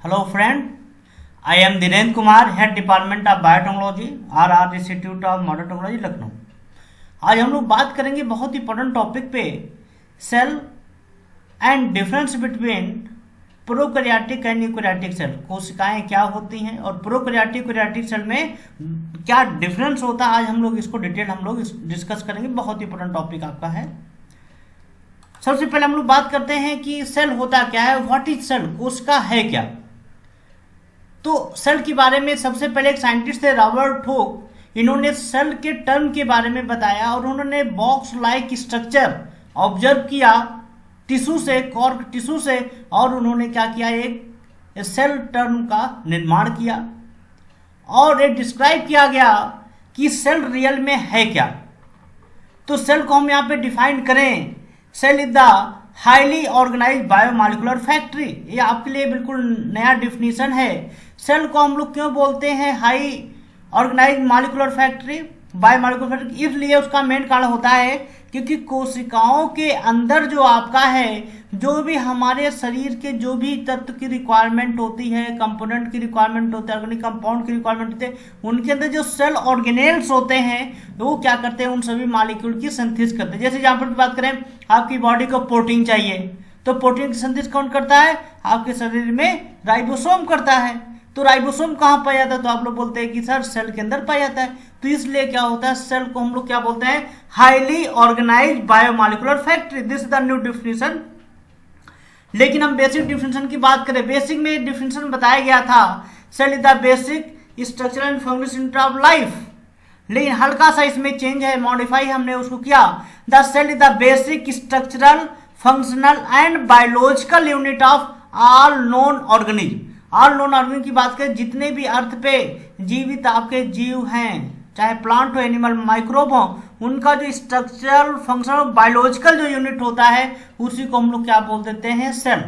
Hello friend, I am Dhirendra Kumar, head department of biotechnology, R institute of modern technology, Lucknow. आज हम लोग बात करेंगे बहुत ही इंपॉर्टेंट टॉपिक पे, cell and difference between prokaryotic and eukaryotic cell. कोशिकाएं क्या होती हैं और प्रोकैरियोटिक यूकैरियोटिक सेल में क्या डिफरेंस होता है, आज हम लोग इसको डिटेल डिस्कस करेंगे। बहुत ही इंपॉर्टेंट टॉपिक आपका है। सबसे पहले हम लोग बात करते हैं कि सेल होता क्या है, व्हाट इज सेल, कोशिका है क्या। तो सेल के बारे में सबसे पहले एक साइंटिस्ट थे रॉबर्ट हुक, इन्होंने सेल के टर्म के बारे में बताया और उन्होंने बॉक्स लाइक स्ट्रक्चर ऑब्जर्व किया टिश्यू से, कॉर्क टिश्यू से, और उन्होंने क्या किया, एक सेल टर्म का निर्माण किया और ये डिस्क्राइब किया गया कि सेल रियल में है क्या। तो सेल को हम यहाँ पे डिफाइन करें, cell is the highly organized biomolecular factory. ये आपके लिए बिल्कुल नया डिफिनीशन है। सेल को हम लोग क्यों बोलते हैं high organized molecular factory, biomolecular factory, इसलिए उसका मेन कारण होता है क्योंकि कोशिकाओं के अंदर जो आपका है, जो भी हमारे शरीर के जो भी तत्व की रिक्वायरमेंट होती है, कंपोनेंट की रिक्वायरमेंट होती है, ऑर्गेनिक कंपाउंड की रिक्वायरमेंट होती है, उनके अंदर जो सेल ऑर्गेनेल्स होते हैं वो क्या करते हैं, उन सभी मॉलिक्यूल की सिंथेसिस करते हैं। जैसे एग्जांपल की बात करें, आपकी बॉडी को प्रोटीन चाहिए, तो प्रोटीन की सिंथेसिस कौन करता है, आपके शरीर में राइबोसोम करता है। तो राइबोसोम कहाँ पाया जाता है, तो आप लोग बोलते हैं कि सर सेल के अंदर पाया जाता है। तो इसलिए क्या होता है, सेल को हम लोग क्या बोलते हैं, highly organized biomolecular factory. This is the new definition. लेकिन हम बेसिक डिफिनेशन की बात करें, बेसिक में डिफिनेशन बताया गया था, cell is the basic structural and functional unit of life. लेकिन हल्का सा इसमें चेंज है, मॉडिफाई हमने उसको किया। The cell is the basic structural, functional and biological unit of all known organism. All known organism की बात करें, जितने भी अर्थ पे जीवित आपके जीव हैं, चाहे प्लांट हो, एनिमल, माइक्रोब हो, उनका जो स्ट्रक्चरल, फंक्शनल, बायोलॉजिकल जो यूनिट होता है, उसी को हम लोग क्या बोल देते हैं, सेल।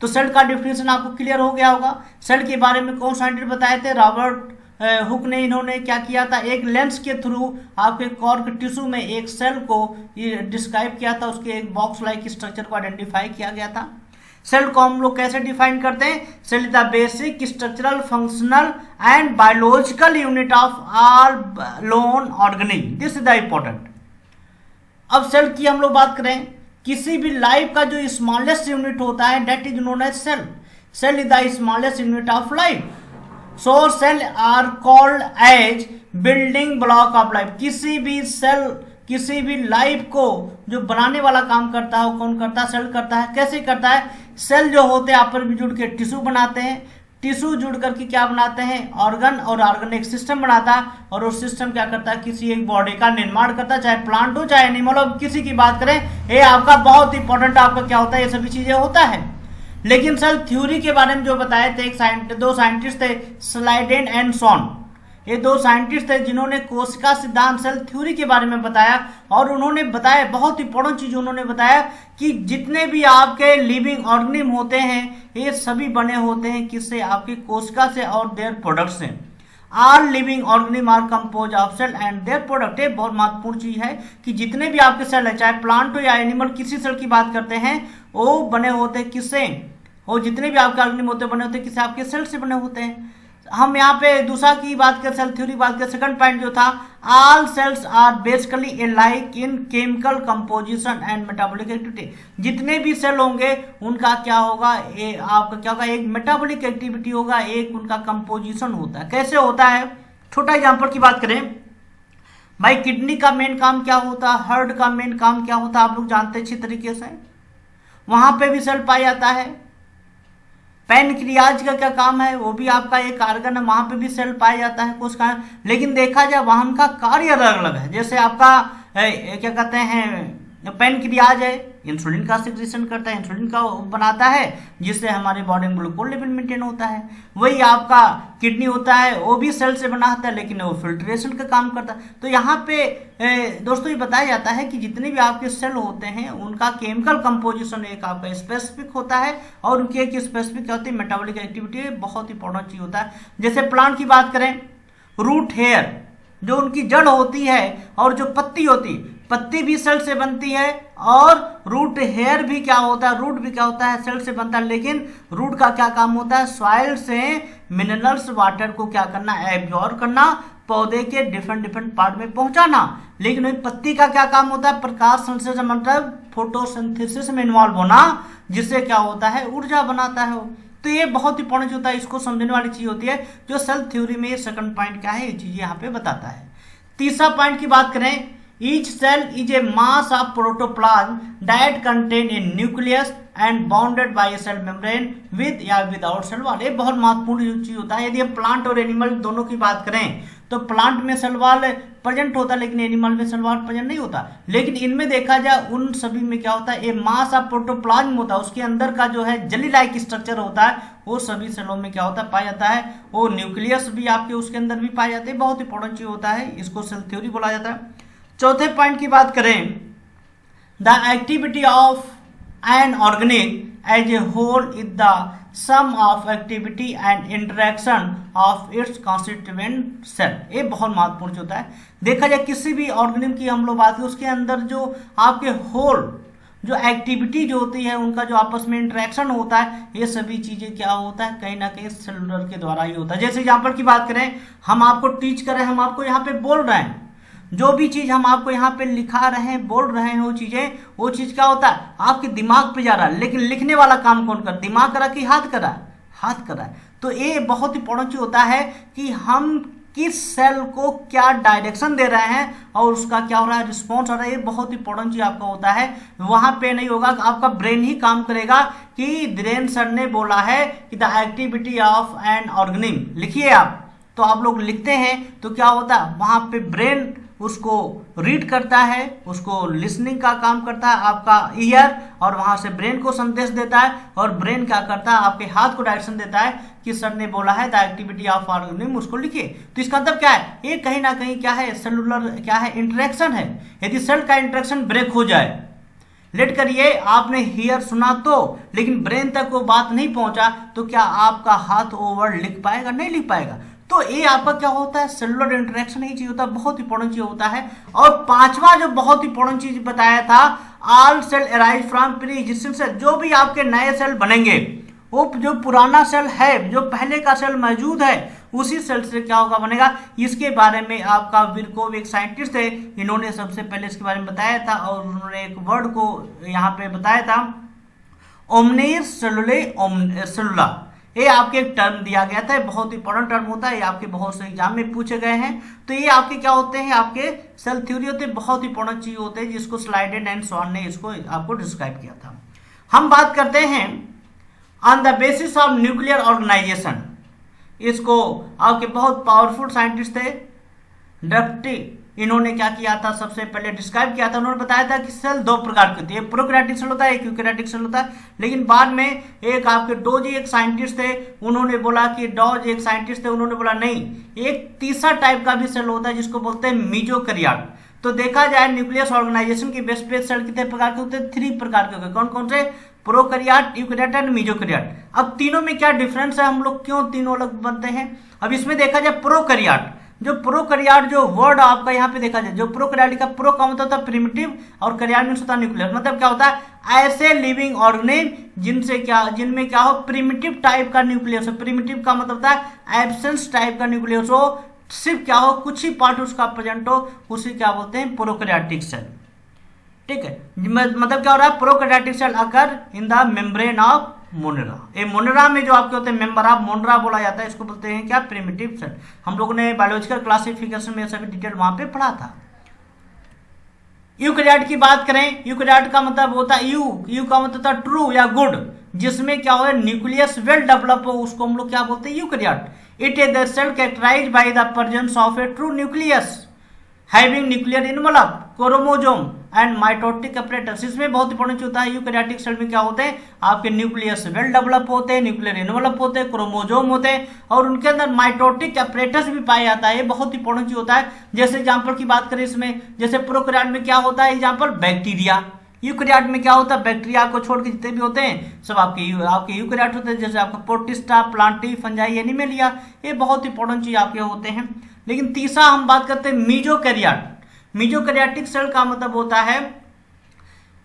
तो सेल का डिफिनेशन आपको क्लियर हो गया होगा। सेल के बारे में कौन साइंटिस्ट बताए थे, रॉबर्ट हुक ने। इन्होंने क्या किया था, एक लेंस के थ्रू आपके कॉर्क टिश्यू में एक सेल को डिस्क्राइब किया था, उसके एक बॉक्स लाइक स्ट्रक्चर को आइडेंटिफाई किया गया था। सेल को हम लोग कैसे डिफाइन करते हैं, cell is the basic structural, functional and biological unit of all known organism. This is the important. अब सेल की हम लोग बात करें, किसी भी लाइफ का जो स्मॉलेस्ट यूनिट होता है, that is known as cell. Cell is the smallest unit of life. So cell are called as building block of life. किसी भी सेल, किसी भी लाइफ को जो बनाने वाला काम करता है, वो कौन करता है, सेल करता है। कैसे करता है, सेल जो होते हैं आपस में जुड़ के टिश्यू बनाते हैं, टिश्यू जुड़ करके क्या बनाते हैं, ऑर्गन, और ऑर्गन एक सिस्टम बनाता है, और वो सिस्टम क्या करता है, किसी एक बॉडी का निर्माण करता है, चाहे प्लांट हो चाहे एनिमल हो। किसी की बात करें, ये आपका बहुत इंपॉर्टेंट आपका क्या होता है, ये सभी चीजें होता है। लेकिन सेल थ्योरी के बारे में जो बताए थे, दो साइंटिस्ट थे, स्लाइडेन एंड सॉन। ये दो साइंटिस्ट थे जिन्होंने कोशिका सिद्धांत, सेल थ्योरी के बारे में बताया, और उन्होंने बताया बहुत इंपॉर्टेंट चीज उन्होंने बताया कि जितने भी आपके लिविंग ऑर्गेनिज्म होते हैं, ये सभी बने होते हैं किससे, आपकी कोशिका से और देयर प्रोडक्ट से। All living organism are compose of cell and there product. ये बहुत महत्वपूर्ण चीज है कि जितने भी आपके सेल है, चाहे प्लांट हो या एनिमल, किसी सेल की बात करते हैं, वो बने होते हैं किससे, वो जितने भी आपके ऑर्गेनिज्म होते हैं बने होते हैं किससे, आपके सेल से बने होते हैं। हम यहाँ पे दूसरा की बात करें, सेल थ्योरी बात करें, सेकंड पॉइंट जो था, all cells are basically alike in chemical composition and metabolic activity. जितने भी सेल होंगे उनका क्या होगा, आपका क्या होगा, एक मेटाबॉलिक एक्टिविटी होगा, एक उनका कंपोजिशन होता है। कैसे होता है, छोटा एग्जांपल की बात करें भाई, किडनी का मेन काम क्या होता है, हार्ट का मेन काम क्या होता है, आप लोग जानते हैं अच्छी तरीके से। वहां पे भी सेल पाया जाता है। पैनक्रियाज का क्या काम है, वो भी आपका एक ऑर्गन है, वहां पे भी सेल पाया जाता है कोशिका। लेकिन देखा जाए वहां का कार्य अलग अलग है। जैसे आपका क्या कहते हैं, पैनक्रियाज है, इंसुलिन का सिक्रेशन करता है, इंसुलिन का बनाता है, जिससे हमारे बॉडी में ग्लूकोज लेवल मेंटेन होता है। वही आपका किडनी होता है, वो भी सेल से बना होता है, लेकिन वो फिल्ट्रेशन का काम करता है। तो यहाँ पे दोस्तों ये बताया जाता है कि जितने भी आपके सेल होते हैं, उनका केमिकल कंपोजिशन एक आपका स्पेसिफिक होता है, और उनकी एक स्पेसिफिक क्या होती है, मेटाबॉलिक एक्टिविटी, बहुत इंपॉर्टेंट चीज होता है। जैसे प्लांट की बात करें, रूट हेयर, जो उनकी जड़ होती है और जो पत्ती होती है, पत्ती भी सेल से बनती है और रूट हेयर भी क्या होता है, रूट भी क्या होता है, सेल से बनता है। लेकिन रूट का क्या काम होता है, सॉइल से मिनरल्स वाटर को क्या करना, एब्जॉर्ब करना, पौधे के डिफरेंट डिफरेंट पार्ट में पहुंचाना। लेकिन वही पत्ती का क्या काम होता है, प्रकाश संश्लेषण मतलब फोटोसिंथेसिस में इन्वॉल्व होना, जिससे क्या होता है, ऊर्जा बनाता है। तो ये बहुत इंपॉर्टेंट होता है, इसको समझने वाली चीज होती है जो सेल थ्योरी में सेकंड पॉइंट क्या है, ये चीज यहाँ पे बताता है। तीसरा पॉइंट की बात करें, each cell is a mass of protoplasm that contain a nucleus and bounded by a cell membrane with या विदाउट सेल वॉल। ये बहुत महत्वपूर्ण चीज होता है। यदि हम प्लांट और एनिमल दोनों की बात करें तो प्लांट में सेल वॉल प्रेजेंट होता है, लेकिन एनिमल में सेल वॉल प्रेजेंट नहीं होता। लेकिन इनमें देखा जाए उन सभी में क्या होता है, ये मास ऑफ प्रोटोप्लाज्म होता है, उसके अंदर का जो है जेली लाइक स्ट्रक्चर होता है, वो सभी सेलों में क्या होता है, पाया जाता है। वो न्यूक्लियस भी आपके उसके अंदर भी पाए जाते हैं, बहुत इंपॉर्टेंट चीज होता है, इसको सेल थ्योरी बोला जाता है। चौथे पॉइंट की बात करें, the activity of an organism as a whole is the sum of activity and interaction of its constituent cell. ये बहुत महत्वपूर्ण होता है। देखा जाए किसी भी ऑर्गेनिज्म की हम लोग बात करें, उसके अंदर जो आपके होल जो एक्टिविटी जो होती है, उनका जो आपस में इंटरेक्शन होता है, ये सभी चीजें क्या होता है, कहीं ना कहीं सेलुलर के द्वारा ही होता है। जैसे एग्जाम्पल की बात करें, हम आपको टीच कर रहे हैं, हम आपको यहाँ पे बोल रहे हैं, जो भी चीज हम आपको यहाँ पे लिखा रहे हैं, बोल रहे हैं, वो चीज क्या होता है, आपके दिमाग पे जा रहा है। लेकिन लिखने वाला काम कौन कर, दिमाग करा कि हाथ करा, हाथ करा। तो ये बहुत इंपॉर्टेंट चीज होता है कि हम किस सेल को क्या डायरेक्शन दे रहे हैं और उसका क्या हो रहा है, रिस्पॉन्स हो रहा है। ये बहुत इंपॉर्टेंट चीज आपका होता है। वहां पे नहीं होगा, आपका ब्रेन ही काम करेगा कि धीरेन्द्र सर ने बोला है कि the activity of an organism, लिखिए आप, तो आप लोग लिखते हैं तो क्या होता है, वहां पे ब्रेन उसको रीड करता है, उसको लिसनिंग का काम करता है आपका ईयर, और वहां से ब्रेन को संदेश देता है, और ब्रेन क्या करता है, आपके हाथ को डायरेक्शन देता है कि सर ने बोला है द एक्टिविटी ऑफ ऑर्गेनिज्म, उसको लिखिए। तो इसका मतलब क्या है, ये कहीं ना कहीं क्या है, सेलुलर क्या है, इंटरेक्शन है। यदि सेल का इंटरेक्शन ब्रेक हो जाए, लेट करिए आपने हियर सुना तो, लेकिन ब्रेन तक वो बात नहीं पहुंचा, तो क्या आपका हाथ वो वर्ड लिख पाएगा, नहीं लिख पाएगा। तो ये आपका क्या होता है, सेलुलर इंटरेक्शन ही चीज होता है, बहुत इंपॉर्टेंट चीज होता है। और पांचवा जो बहुत इंपॉर्टेंट चीज बताया था, all cell arise from pre existing cell. जो भी आपके नए सेल बनेंगे, वो जो पुराना सेल है, जो पहले का सेल मौजूद है, उसी सेल से क्या होगा, बनेगा। इसके बारे में आपका विरकोव एक साइंटिस्ट थे, इन्होंने सबसे पहले इसके बारे में बताया था, और उन्होंने एक वर्ड को यहाँ पे बताया था, ओमनीर सेलुला। ये आपके एक टर्म दिया गया था, बहुत इंपॉर्टेंट टर्म होता है, ये आपके बहुत से एग्जाम में पूछे गए हैं। तो ये आपके क्या होते हैं, आपके सेल थ्योरी होते हैं, बहुत इंपॉर्टेंट चीज होते हैं, जिसको स्लाइडेन एंड स्वान ने इसको आपको डिस्क्राइब किया था। हम बात करते हैं on the basis of nuclear organization. इसको आपके बहुत पावरफुल साइंटिस्ट थे डक्टी, इन्होंने क्या किया था, सबसे पहले डिस्क्राइब किया था। उन्होंने बताया था कि सेल दो प्रकार के होते हैं, एक प्रोकैरियोटिक सेल होता है, एक यूकैरियोटिक सेल होता है। लेकिन बाद में एक आपके डॉज एक साइंटिस्ट थे, उन्होंने बोला कि डॉज एक साइंटिस्ट थे, उन्होंने बोला नहीं, एक तीसरा टाइप का भी सेल होता है जिसको बोलते हैं मीजोकैरियोट। तो देखा जाए न्यूक्लियस ऑर्गेनाइजेशन की बेस पे सेल कितने प्रकार के होते हैं, 3 प्रकार के होते हैं। कौन कौन से, प्रोकैरियोट, यूकैरियोट एंड मीजोकैरियोट। अब तीनों में क्या डिफरेंस है, हम लोग क्यों तीनों अलग बनते हैं। अब इसमें देखा जाए प्रोकैरियोट, जो प्रोकैरियोट जो वर्ड आपका यहाँ पे देखा जाए, जो प्रोकैरियोट का प्रो का मतलब होता है प्रिमिटिव, और कैरियोट मींस होता है न्यूक्लियर। मतलब क्या होता है, ऐसे लिविंग ऑर्गेनिज्म जिनमें क्या हो, प्रिमिटिव टाइप का न्यूक्लियस हो। प्रिमिटिव का मतलब होता है एब्सेंस टाइप का न्यूक्लियस हो, सिर्फ क्या हो, कुछ ही पार्ट उसका प्रेजेंट हो, उसी क्या बोलते हैं, प्रोकैरियोटिक सेल। ठीक है, मतलब क्या हो रहा है, prokaryotic cell occur in the membrane of monera. ये मोनेरा में जो आपके होते हैं मेंबर ऑफ मोनेरा बोला जाता है, इसको बोलते हैं क्या, प्रिमिटिव सेल। हम लोगों ने बायोलॉजिकल क्लासिफिकेशन में सभी डिटेल वहां पे पढ़ा था। यूकैरियोट की बात करें, यूकैरियोट का मतलब होता है यू का मतलब होता है ट्रू या गुड, जिसमें क्या हो, न्यूक्लियस वेल डेवलप हो, उसको हम लोग क्या बोलते हैं, eukaryote. It is the cell characterized by the presence of a true nucleus having nuclear envelope, chromosome and mitotic apparatus। इसमें बहुत इंपॉर्टेंट होता है, यूकैरियोटिक सेल में क्या होते हैं, आपके न्यूक्लियस वेल डेवलप होते हैं, न्यूक्लियर एनवलप होते हैं, क्रोमोसोम होते हैं, और उनके अंदर माइटोटिक apparatus भी पाया जाता है। ये बहुत इंपॉर्टेंट चीज होता है। जैसे एग्जांपल की बात करें इसमें, जैसे प्रोकैरियोट में क्या होता है, एग्जांपल बैक्टीरिया। यूकैरियोट में क्या होता है, बैक्टीरिया को छोड़ के जितने भी होते हैं सब आपके यूकैरियोट होते हैं। जैसे आपका प्रोटिस्टा, प्लांटी, फंजाई, एनिमेलिया, ये बहुत इंपॉर्टेंट चीज आपके होते हैं। लेकिन तीसरा हम बात करते हैं मीजोकैरियोट। मीजोकैरियोटिक सेल का मतलब होता है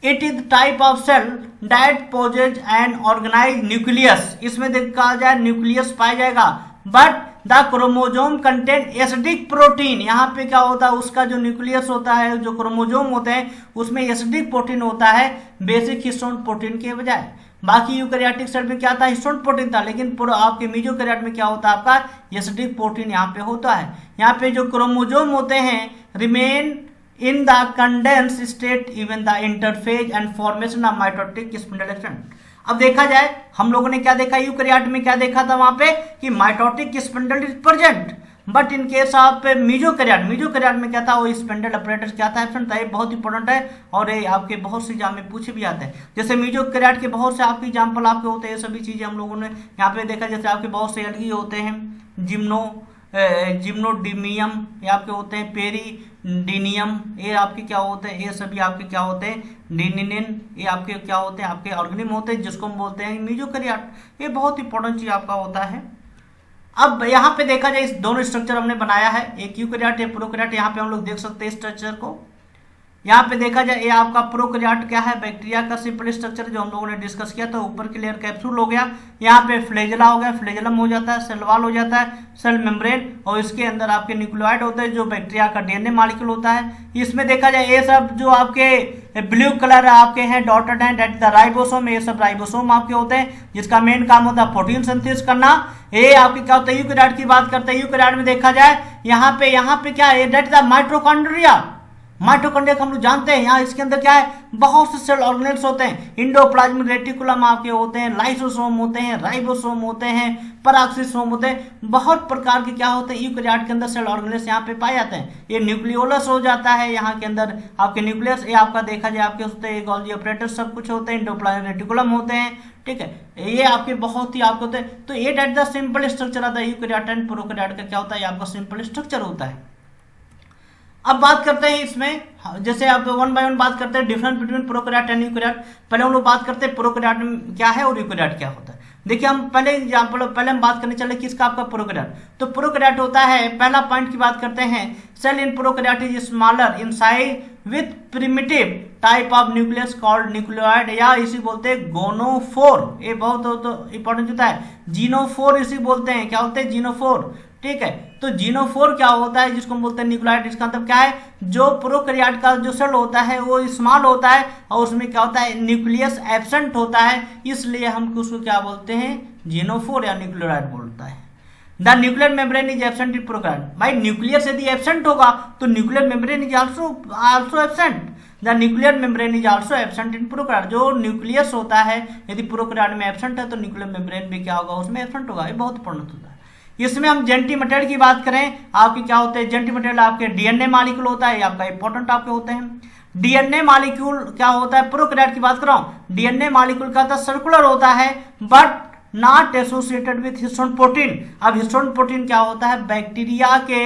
it is type of cell that possess an organize nucleus. इसमें देखा जाए न्यूक्लियस पाया जाएगा, but the chromosome contain acidic protein. यहाँ पे क्या होता है, उसका जो न्यूक्लियस होता है, जो क्रोमोजोम होते हैं उसमें एसिडिक प्रोटीन होता है बेसिक हिस्टोन प्रोटीन के बजाय। बाकी यूकैरियोटिक सेल में क्या था, हिस्टोन प्रोटीन था, लेकिन आपके मीजोकैरियोट में क्या होता है, आपका एसिडिक प्रोटीन यहाँ पे होता है। यहाँ पे जो क्रोमोजोम होते हैं remain in the condense state even the interphase and formation of mitotic spindle action. अब देखा जाए हम लोगों ने क्या देखा, यूकैरियोट में क्या देखा था वहां पे कि mitotic spindle is present, but in case of mesokaryote में क्या था, वो स्पिंडल अपरेटस क्या था, एब्सेंट था। ये बहुत इंपॉर्टेंट है और ये आपके बहुत से एग्जाम में पूछे भी आते हैं। जैसे मीजोकैरियोट के बहुत से आपके एग्जाम्पल आपके होते हैं, ये सभी चीजें हम लोगों ने यहाँ पे देखा। जैसे आपके बहुत से एल्गी होते हैं, जिम्नोडिमियम, ये आपके होते हैं पेरीडिनियम, ये आपके क्या होते हैं, ये सभी आपके क्या होते हैं डिनिनिन, ये आपके क्या होते हैं, आपके ऑर्गेनिज्म होते हैं जिसको हम बोलते हैं मीजोकैरियोट। ये बहुत इंपॉर्टेंट चीज आपका होता है। अब यहाँ पे देखा जाए इस दोनों स्ट्रक्चर हमने बनाया है, एक यूकैरियोट एक प्रोकैरियोट। यहाँ पे हम लोग देख सकते हैं स्ट्रक्चर को। यहाँ पे देखा जाए ये आपका प्रोकैरियोट क्या है, बैक्टीरिया का सिंपल स्ट्रक्चर जो हम लोगों ने डिस्कस किया था। ऊपर की लेयर कैप्सूल हो गया, यहाँ पे फ्लैजेला हो गया, फ्लैजेलम हो जाता है, सेल वॉल हो जाता है, सेल मेम्ब्रेन, और इसके अंदर आपके न्यूक्लियोइड होते हैं जो बैक्टीरिया का डीएनए मॉलिक्यूल होता है। इसमें देखा जाए ये सब जो आपके ब्लू कलर आपके हैं डॉटेड हैं, दैट द राइबोसोम, ये सब राइबोसोम आपके होते हैं जिसका मेन काम होता है प्रोटीन सिंथेसिस करना। ये आपके क्या होता है, यूकैरियोट की बात करते हैं। यूकैरियोट में देखा जाए यहाँ पे क्या है, दैट द माइटोकॉन्ड्रिया। माइटोकॉन्ड्रिया हम लोग जानते हैं, यहाँ इसके अंदर क्या है, बहुत से सेल ऑर्गेनेल्स होते हैं। इंडोप्लाज्मिक रेटिकुलम आपके होते हैं, लाइसोसोम होते हैं, राइबोसोम होते हैं, पराक्सीसोम होते हैं, बहुत प्रकार के क्या होते हैं यूकैरियोट के अंदर सेल ऑर्गेनेल्स यहाँ पे पाए जाते हैं। ये न्यूक्लियोलस हो जाता है, यहाँ के अंदर आपके न्यूक्लियस, ये आपका देखा जाए आपके होते हैं गोल्गी ऑपरेटर सब कुछ होते हैं, इंडोप्लाज्मिक रेटिकुलम होते हैं, ठीक है। ये आपके बहुत ही आपके होते हैं। तो ये डेट द सिंपल स्ट्रक्चर आता है यूकैरियोट एंड प्रोकैरियोट का क्या होता है, ये आपका सिंपल स्ट्रक्चर होता है। अब बात करते हैं इसमें, जैसे आप वन बाय वन बात करते हैं difference between prokaryote and eukaryote. पहले हम लोग बात करते हैं प्रोकैरियोट क्या है और यूकैरियोट क्या होता है। देखिए हम पहले हम बात करने चले किसका, आपका प्रोकैरियोट। तो प्रोकैरियोट होता है, पहला पॉइंट की बात करते हैं, cell in prokaryote is smaller in size with primitive type of nucleus called nucleoid, या इसी बोलते हैं गोनोफोर। ये बहुत इंपॉर्टेंट होता है, जीनोफोर इसी बोलते हैं, क्या बोलते हैं, जीनोफोर, ठीक है। तो जीनोफोर क्या होता है, जिसको हम बोलते हैं न्यूक्लियोइड, इसका मतलब क्या है, जो प्रोकैरियोट का जो सेल होता है वो स्मॉल होता है और उसमें क्या होता है, न्यूक्लियस एब्सेंट होता है, इसलिए हम उसको क्या बोलते हैं, जीनोफोर या न्यूक्लियोइड बोलता है। The nuclear membrane is absent in prokaryote. भाई न्यूक्लियस यदि एब्सेंट होगा तो nuclear membrane is also absent. The nuclear membrane is also absent in prokaryote. जो न्यूक्लियस होता है यदि प्रोकैरियोट में एब्सेंट है तो न्यूक्लियर मेम्ब्रेन भी क्या होगा, उसमें एब्सेंट होगा। ये बहुत इंपॉर्टेंट होता है। इसमें हम जेनेटिक मटेरियल की बात करें, आपके क्या होते हैं, जेनेटिक मटेरियल आपके डीएनए मॉलिक्यूल होता है, आपका इंपॉर्टेंट आपके होते हैं। डीएनए मॉलिक्यूल क्या होता है, प्रोकैरियोट की बात कर रहा हूं, डीएनए मॉलिक्यूल क्या होता है, सर्कुलर होता है but not associated with histone protein. अब हिस्टोन प्रोटीन क्या होता है, बैक्टीरिया के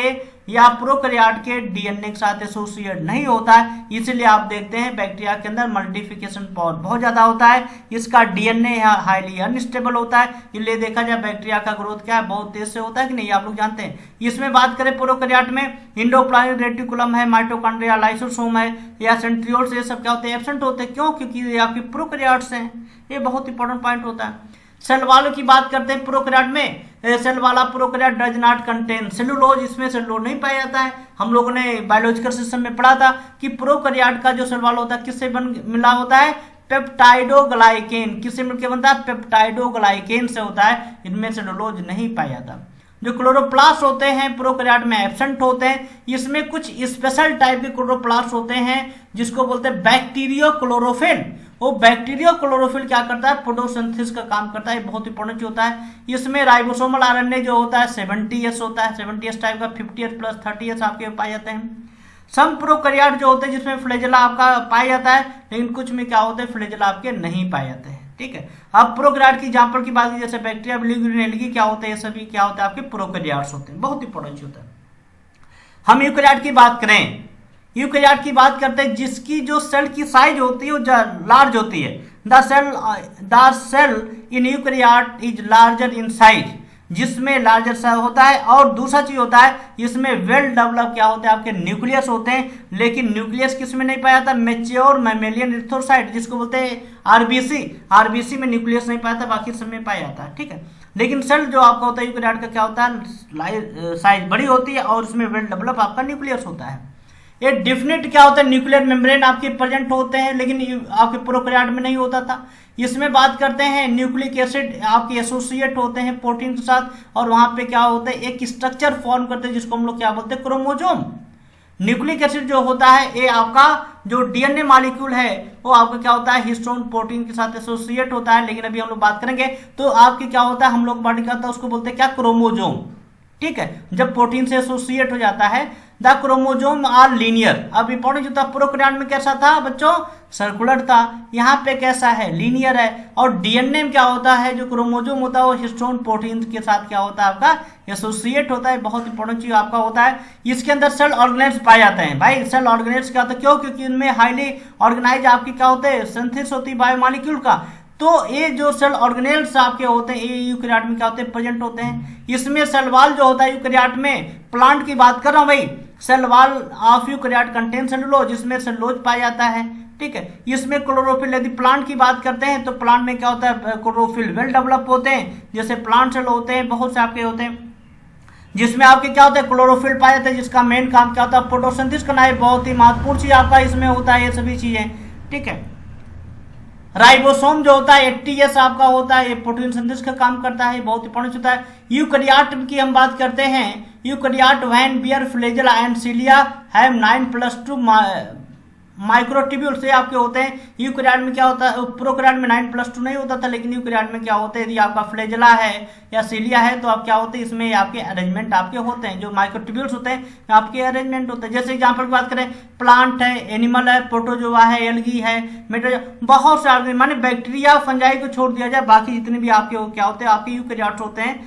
या प्रोकैरियोट के डीएनए के साथ एसोसिएट नहीं होता है, इसलिए आप देखते हैं बैक्टीरिया के अंदर मल्टीप्लिकेशन पावर बहुत ज्यादा होता है, इसका डीएनए हाईली अनस्टेबल होता है, इसलिए देखा जाए बैक्टीरिया का ग्रोथ क्या है, बहुत तेज से होता है कि नहीं, आप लोग जानते हैं। इसमें बात करें प्रोकैरियोट में, इंडोप्लाज्मिक रेटिकुलम है, माइटोकॉन्ड्रिया, लाइसोसोम है या सेंट्रियोल्स, ये सब क्या होते हैं, एब्सेंट होते हैं। क्यों, क्योंकि ये आपके प्रोकैरियोट्स हैं। ये बहुत इंपॉर्टेंट पॉइंट होता है। सेल वालों की बात करते हैं प्रोकैरियोट में, सेल वाला prokaryote does not contain cellulose, इसमें सेलुलोज नहीं पाया जाता है। हम लोगों ने बायोलॉजिकल सिस्टम में पढ़ा था कि प्रोकैरियोट का जो सेल वाल होता है किससे मिला होता है, पेप्टाइडोग्लाइकेन, किससे मिलकर बनता है, पेप्टाइडोग्लाइकेन से होता है, इनमें सेलुलोज नहीं पाया जाता। जो क्लोरोप्लास्ट होते हैं प्रोकैरियोट में एब्सेंट होते हैं, इसमें कुछ स्पेशल टाइप के क्लोरोप्लास्ट होते हैं जिसको बोलते हैं बैक्टीरियो क्लोरोफिल। वो बैक्टीरियो क्लोरोफिल क्या करता है, फोटोसिंथेसिस का काम करता है, बहुत इंपॉर्टेंट होता है। इसमें राइबोसोमल आरएनए जो होता है 70S होता है, 70S टाइप का, 50S प्लस 30S आपके पाए जाते हैं। सम प्रोकैरियोट जो होते हैं जिसमें फ्लैजेला आपका पाया जाता है, लेकिन कुछ में क्या होते हैं, फ्लैजेला आपके नहीं पाए जाते हैं, ठीक है। अब प्रोकैरियोट की एग्जांपल की बात की, जैसे बैक्टीरिया, ब्लू ग्रीन एल्गी क्या होते हैं, ये सभी क्या होता है, आपके प्रोकैरियोट्स होते हैं, बहुत इंपॉर्टेंट होता है। हम यूकैरियोट की बात करें, यूकैरियोट की बात करते हैं जिसकी जो सेल की साइज होती है वो लार्ज होती है। The cell in eukaryote is larger in size जिसमें लार्जर सा होता है, और दूसरा चीज होता है इसमें वेल डेवलप क्या होते हैं आपके न्यूक्लियस होते हैं, लेकिन न्यूक्लियस किस में नहीं पाया जाता, मेच्योर मैमेलियन इरिथ्रोसाइट जिसको बोलते हैं आरबीसी में न्यूक्लियस नहीं पाया था, बाकी सब में पाया जाता है, ठीक है। लेकिन सेल जो आपका होता है यूकेरियोट का क्या होता है, साइज बड़ी होती है और उसमें वेल डेवलप आपका न्यूक्लियस होता है। ये डिफिनिट क्या होता है, न्यूक्लियर मेम्ब्रेन आपके प्रेजेंट होते हैं, लेकिन आपके प्रोकैरियोट में नहीं होता था। इसमें बात करते हैं न्यूक्लिक एसिड आपके एसोसिएट होते हैं प्रोटीन के साथ, और वहां पे क्या होता है एक स्ट्रक्चर फॉर्म करते हैं जिसको हम लोग क्या बोलते हैं, क्रोमोजोम। न्यूक्लिक एसिड जो होता है ये आपका जो डीएनए मॉलिक्यूल है वो आपका क्या होता है हिस्टोन प्रोटीन के साथ एसोसिएट होता है, लेकिन अभी हम लोग बात करेंगे तो आपके क्या होता है, हम लोग बॉडी का होता है उसको बोलते हैं क्या, क्रोमोजोम, ठीक है। जब प्रोटीन से एसोसिएट हो जाता है द क्रोमोजोम आर लीनियर। अब इंपॉर्टेंट जो था प्रोकैरियोट में कैसा था बच्चों, सर्कुलर था, यहाँ पे कैसा है, लीनियर है। और डीएनए में क्या होता है, जो क्रोमोजोम होता है वो हिस्टोन प्रोटीन के साथ क्या होता है आपका एसोसिएट होता है। बहुत इंपॉर्टेंट चीज आपका होता है। इसके अंदर सेल ऑर्गेनेल्स पाए जाते हैं। भाई सेल ऑर्गेनेल्स क्या होता है, क्यों, क्योंकि इनमें हाईली ऑर्गेनाइज आपकी क्या होते हैं, सिंथेसिस होती है बायोमॉलिक्यूल का। तो ये जो सेल ऑर्गेनेल्स आपके होते हैं ये यूकेरियोट में क्या होते हैं, प्रेजेंट होते हैं। इसमें सेल वॉल जो होता है यूकेरियोट में, प्लांट की बात कर रहा हूं भाई, cell wall of eukaryote contain cellulose, जिसमें सेलुलोज पाया जाता है, ठीक है। इसमें क्लोरोफिल, यदि प्लांट की बात करते हैं तो प्लांट में क्या होता है, क्लोरोफिल वेल डेवलप होते हैं, जैसे प्लांट सेल होते हैं बहुत से आपके होते हैं, जिसमें आपके क्या होता है क्लोरोफिल पाया जाता है, जिसका मेन काम क्या होता है, फोटोसिंथेसिस करना है। बहुत ही महत्वपूर्ण चीज आपका इसमें होता है ये सभी चीजें, ठीक है। राइबोसोम जो होता है 80S आपका होता है, ये प्रोटीन सिंथेसिस का काम करता है, बहुत इंपॉर्टेंट होता है। यूकेरियोट की हम बात करते हैं, eukaryote when bear flagella and cilia have 9+2 microtubule से आपके होते हैं। यूकेरियोट में क्या होता है, प्रोकैरियोट में 9+2 नहीं होता था, लेकिन यूकेरियोट में क्या होता है, यदि आपका फ्लैजेला है या सिलिया है तो आप क्या होते हैं, इसमें आपके अरेंजमेंट आपके होते हैं, जो माइक्रोट्यूब्यूल्स होते हैं आपके अरेंजमेंट होते हैं। जैसे एग्जांपल की बात करें, प्लांट है, एनिमल है, प्रोटोजोआ है, एल्गी है, बहुत सारे माने बैक्टीरिया फंजाई को छोड़ दिया जाए, बाकी जितने भी आपके क्या होते हैं आपके यूकेरियोट्स होते हैं।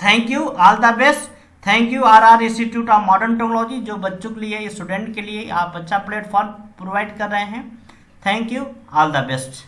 Thank you, all the best. Thank you R institute of modern technology, जो बच्चों के लिए, स्टूडेंट के लिए आप अच्छा प्लेटफॉर्म प्रोवाइड कर रहे हैं। Thank you, all the best.